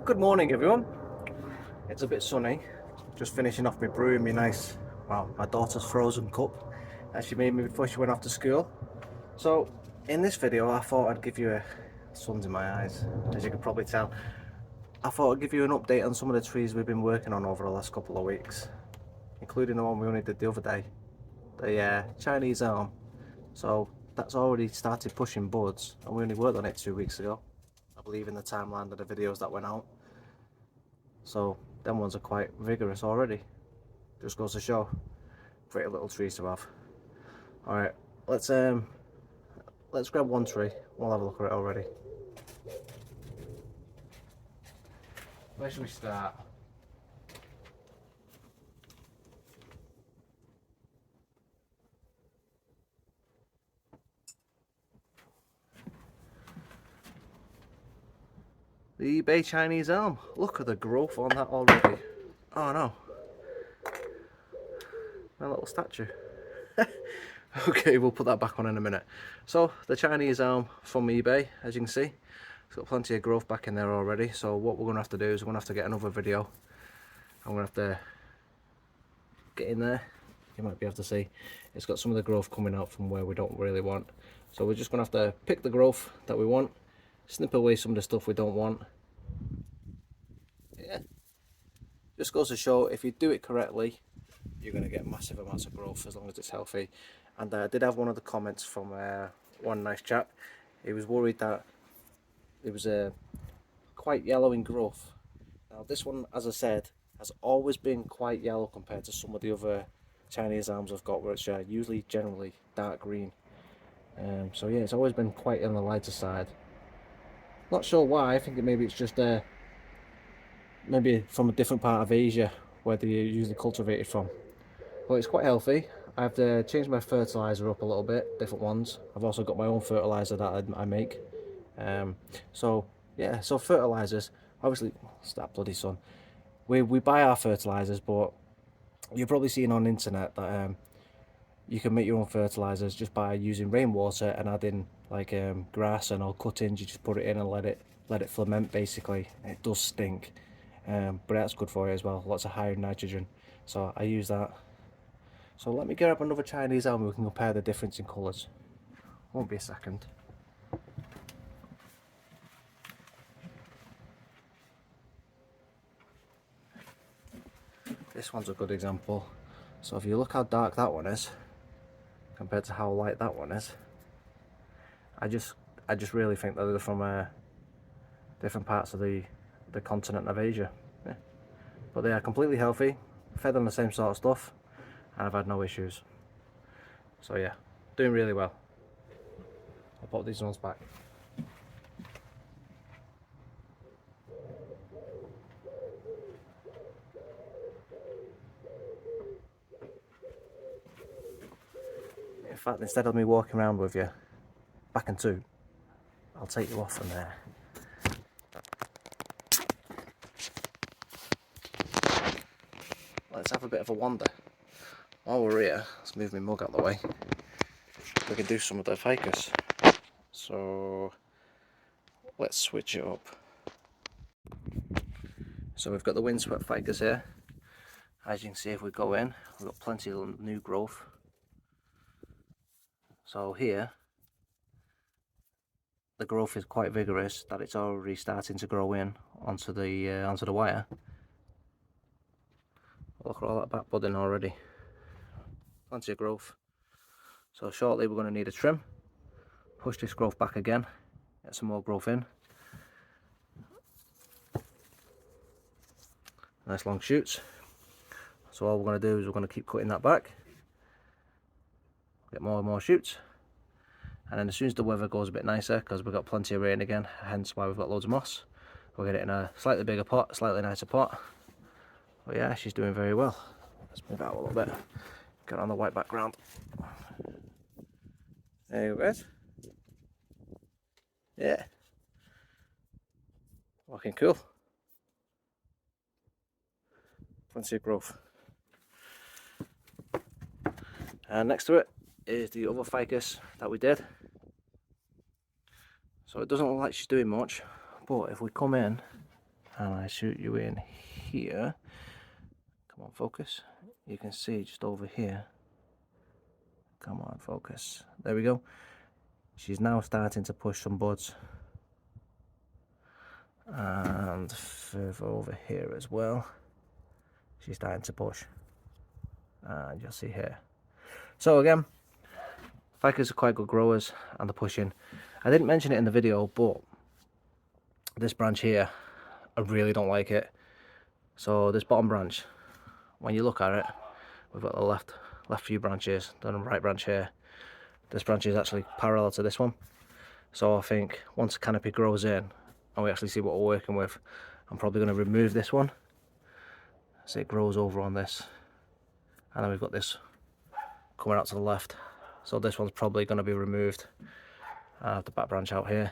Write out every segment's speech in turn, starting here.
Good morning, everyone. It's a bit sunny. Just finishing off my brew in my nice, well, my daughter's frozen cup that she made me before she went off to school. So, in this video, I thought I'd give you a sun's in my eyes, as you can probably tell. I thought I'd give you an update on some of the trees we've been working on over the last couple of weeks, including the one we only did the other day, the Chinese elm. So that's already started pushing buds, and we only worked on it 2 weeks ago, I believe, in the timeline of the videos that went out. So them ones are quite vigorous already. Just goes to show, pretty little trees to have. All right, let's grab one tree. We'll have a look at it already. Where should we start? The Bay Chinese elm. Look at the growth on that already. Oh no, my little statue. Okay, we'll put that back on in a minute. So the Chinese elm from eBay, as you can see, it's got plenty of growth back in there already. So what we're going to have to do is we're going to have to get another video. I'm going to have to get in there. You might be able to see it's got some of the growth coming out from where we don't really want. So we're just going to have to pick the growth that we want, snip away some of the stuff we don't want. Yeah, just goes to show, if you do it correctly, you're going to get massive amounts of growth as long as it's healthy. And I did have one of the comments from one nice chap. He was worried that it was quite yellow in growth. Now this one, as I said, has always been quite yellow compared to some of the other Chinese elms I've got, which are usually generally dark green. So yeah, it's always been quite on the lighter side. Not sure why. I think maybe it's just maybe from a different part of Asia where they usually cultivated from. But it's quite healthy. I've changed my fertilizer up a little bit, different ones. I've also got my own fertilizer that I make. So yeah, so fertilizers, obviously, it's that bloody sun. We buy our fertilizers, but you've probably seen on the internet that you can make your own fertilizers just by using rainwater and adding like grass and all cuttings. You just put it in and let it ferment basically. It does stink, but that's good for you as well. Lots of higher nitrogen. So I use that. So let me get up another Chinese elm. We can compare the difference in colours. Won't be a second. This one's a good example. So if you look how dark that one is compared to how light that one is, I just really think that they're from different parts of the continent of Asia. Yeah. But they are completely healthy, fed on the same sort of stuff, and I've had no issues. So yeah, doing really well. I'll put these ones back. In fact, instead of me walking around with you back and two, I'll take you off from there. Let's have a bit of a wander. While we're here, let's move my mug out of the way. We can do some of the ficus. So let's switch it up. So we've got the windswept ficus here. As you can see, if we go in, we've got plenty of new growth. So here, the growth is quite vigorous, that it's already starting to grow in onto the wire. Look at all that back budding already. Plenty of growth. So shortly we're going to need a trim. Push this growth back again, get some more growth in. Nice long shoots. So all we're going to do is we're going to keep cutting that back. Get more and more shoots. And then as soon as the weather goes a bit nicer, because we've got plenty of rain again, hence why we've got loads of moss, we'll get it in a slightly bigger pot, slightly nicer pot. But yeah, she's doing very well. Let's move out a little bit. Get on the white background. There you go. Yeah. Looking cool. Plenty of growth. And next to it is the other ficus that we did. So it doesn't look like she's doing much, but if we come in and I shoot you in here, come on, focus, you can see just over here, come on, focus, there we go. She's now starting to push some buds, and further over here as well, she's starting to push, and you'll see here. So again, ficus are quite good growers and they're pushing. I didn't mention it in the video, but this branch here, I really don't like it. So this bottom branch, when you look at it, we've got the left few branches, then the right branch here. This branch is actually parallel to this one. So I think once the canopy grows in and we actually see what we're working with, I'm probably going to remove this one so it grows over on this, and then we've got this coming out to the left. So this one's probably going to be removed. I have the back branch out here,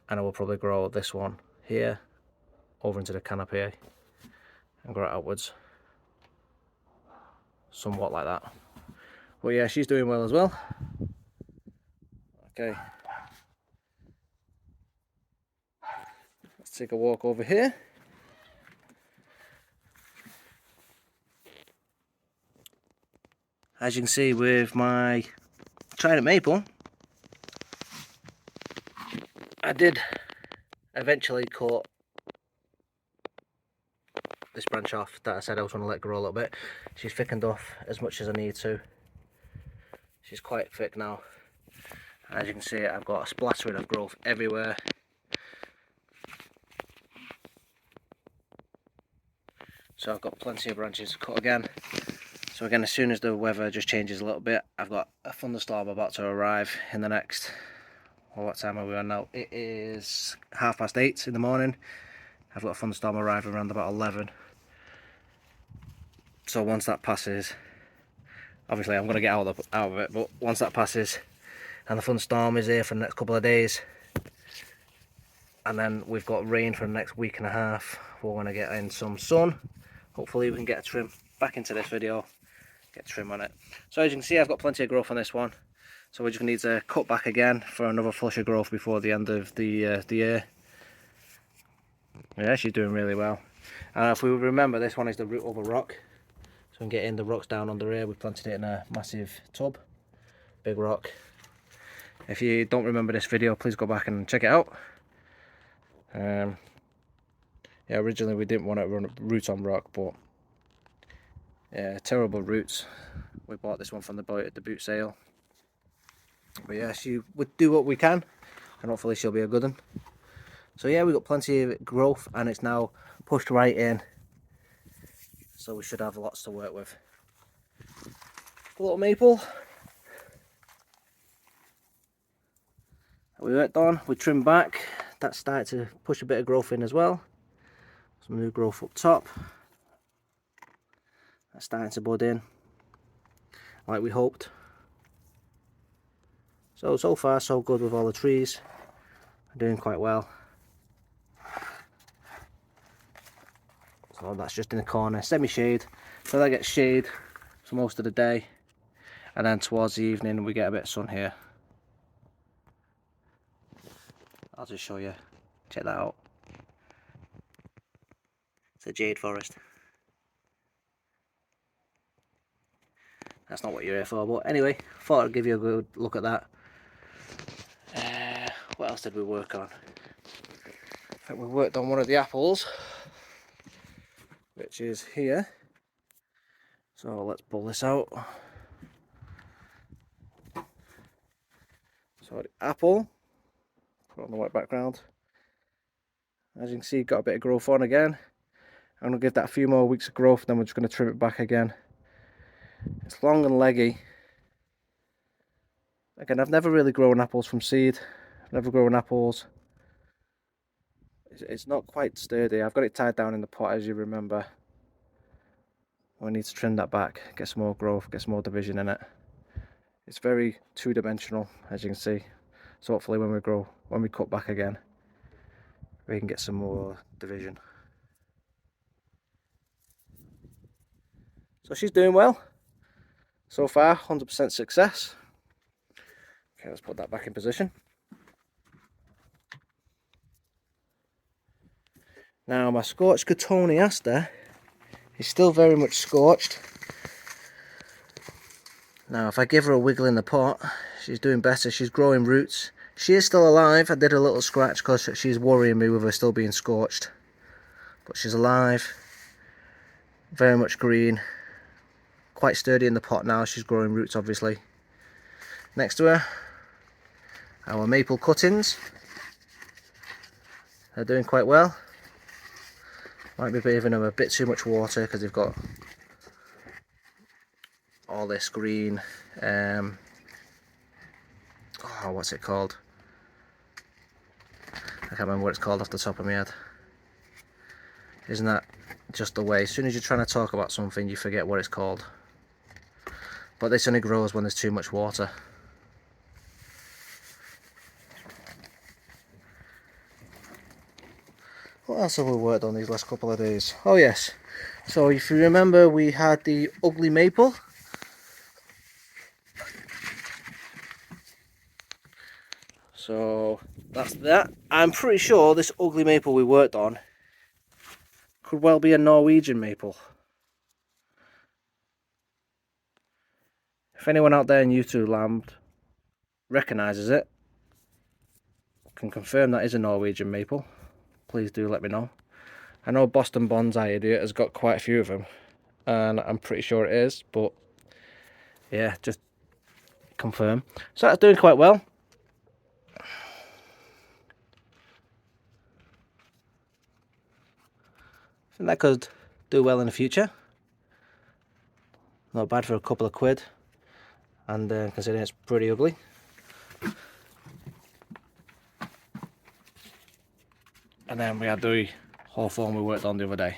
and I will probably grow this one here over into the canopy and grow it outwards, somewhat like that. But yeah, she's doing well as well. Okay, let's take a walk over here. As you can see with my trident maple, I did eventually cut this branch off that I said I was going to let grow a little bit. She's thickened off as much as I need to. She's quite thick now. As you can see, I've got a splattering of growth everywhere. So I've got plenty of branches to cut again. So again, as soon as the weather just changes a little bit, I've got a thunderstorm about to arrive in the next, well, what time are we on now? It is 8:30 in the morning. I've got a thunderstorm arriving around about 11. So once that passes, obviously I'm going to get out of it, but once that passes and the thunderstorm is here for the next couple of days, and then we've got rain for the next week and a half, we're going to get in some sun. Hopefully we can get a trim back into this video, get trim on it. So as you can see, I've got plenty of growth on this one, so we're just going to need to cut back again for another flush of growth before the end of the year. Yeah, she's doing really well. And if we remember, this one is the root of a rock, so we can get in the rocks down under here. We planted it in a massive tub, big rock. If you don't remember this video, please go back and check it out. Yeah, originally we didn't want to run roots on rock, but yeah, terrible roots. We bought this one from the boy at the boot sale. But yeah, she would do what we can, and hopefully she'll be a good one. So yeah, we've got plenty of growth, and it's now pushed right in. So we should have lots to work with. The little maple we worked on, we trimmed back. That started to push a bit of growth in as well. Some new growth up top. That's starting to bud in, like we hoped. So far so good with all the trees. They're doing quite well. So that's just in the corner, semi-shade. So that gets shade for most of the day. And then towards the evening we get a bit of sun here. I'll just show you. Check that out. It's a jade forest. That's not what you're here for, but anyway, thought I'd give you a good look at that. What else did we work on? I think we worked on one of the apples, which is here. So let's pull this out. So the apple, put it on the white background. As you can see, got a bit of growth on again. I'm going to give that a few more weeks of growth, then we're just going to trim it back again. It's long and leggy. Again, I've never really grown apples from seed. I've never grown apples. It's not quite sturdy. I've got it tied down in the pot, as you remember. We need to trim that back, get some more growth, get some more division in it. It's very two-dimensional, as you can see. So hopefully when we cut back again, we can get some more division. So she's doing well. So far, 100% success. Okay, let's put that back in position. Now my scorched Cotoneaster is still very much scorched. Now if I give her a wiggle in the pot, she's doing better, she's growing roots. She is still alive. I did a little scratch because she's worrying me with her still being scorched. But she's alive, very much green, quite sturdy in the pot now. She's growing roots obviously. Next to her, our maple cuttings. They're doing quite well. Might be giving them a bit too much water because they've got all this green, what's it called? I can't remember what it's called off the top of my head. Isn't that just the way? As soon as you're trying to talk about something, you forget what it's called. But this only grows when there's too much water. What else have we worked on these last couple of days? Oh yes, so if you remember, we had the ugly maple. So that's that. I'm pretty sure this ugly maple we worked on could well be a Norwegian maple. If anyone out there in YouTube land recognises it, can confirm that is a Norwegian maple, please do let me know. I know Boston Bonsai Idiot has got quite a few of them, and I'm pretty sure it is, but yeah, just confirm. So that's doing quite well. I think that could do well in the future. Not bad for a couple of quid, and considering it's pretty ugly. And then we had the hawthorn we worked on the other day.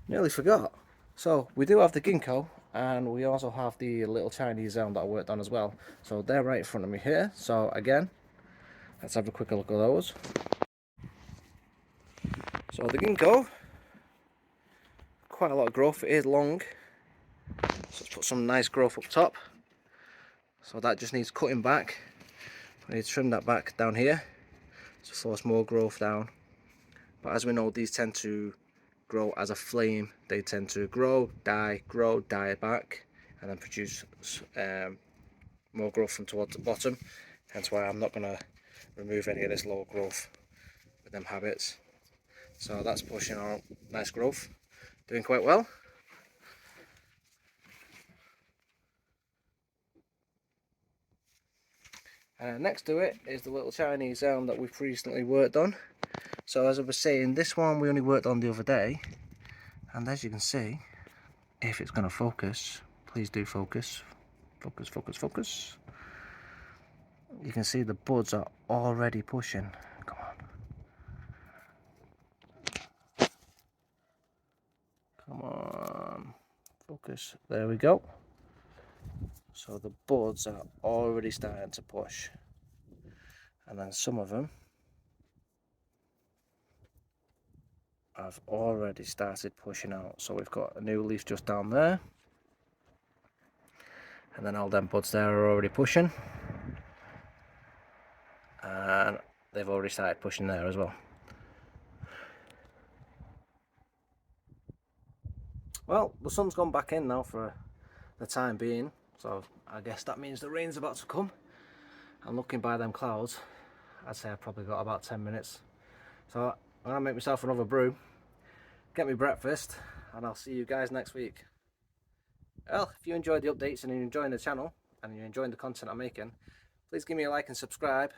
Nearly forgot. So we do have the ginkgo, and we also have the little Chinese elm that I worked on as well. So they're right in front of me here. So again, let's have a quick look at those. So the ginkgo, quite a lot of growth. It is long. So let's put some nice growth up top. So that just needs cutting back. I need to trim that back down here to force more growth down. But as we know, these tend to grow as a flame. They tend to grow, die back, and then produce more growth from towards the bottom. Hence why I'm not going to remove any of this low growth with them habits. So that's pushing out nice growth, doing quite well. Next to it is the little Chinese elm that we've recently worked on. So as I was saying, this one we only worked on the other day, and as you can see, if it's going to focus, please do focus, focus. You can see the buds are already pushing. Come on. Come on. Focus. There we go. So the buds are already starting to push. And then some of them have already started pushing out. So we've got a new leaf just down there. And then all them buds there are already pushing. And they've already started pushing there as well. Well, the sun's gone back in now for the time being, so I guess that means the rain's about to come. And looking by them clouds, I'd say I've probably got about 10 minutes. So I'm going to make myself another brew, get me breakfast, and I'll see you guys next week. Well, if you enjoyed the updates and you're enjoying the channel, and you're enjoying the content I'm making, please give me a like and subscribe.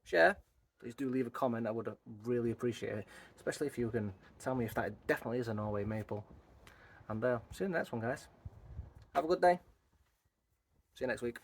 Share. Please do leave a comment, I would really appreciate it. Especially if you can tell me if that definitely is a Norway maple. And see you in the next one, guys. Have a good day. See you next week.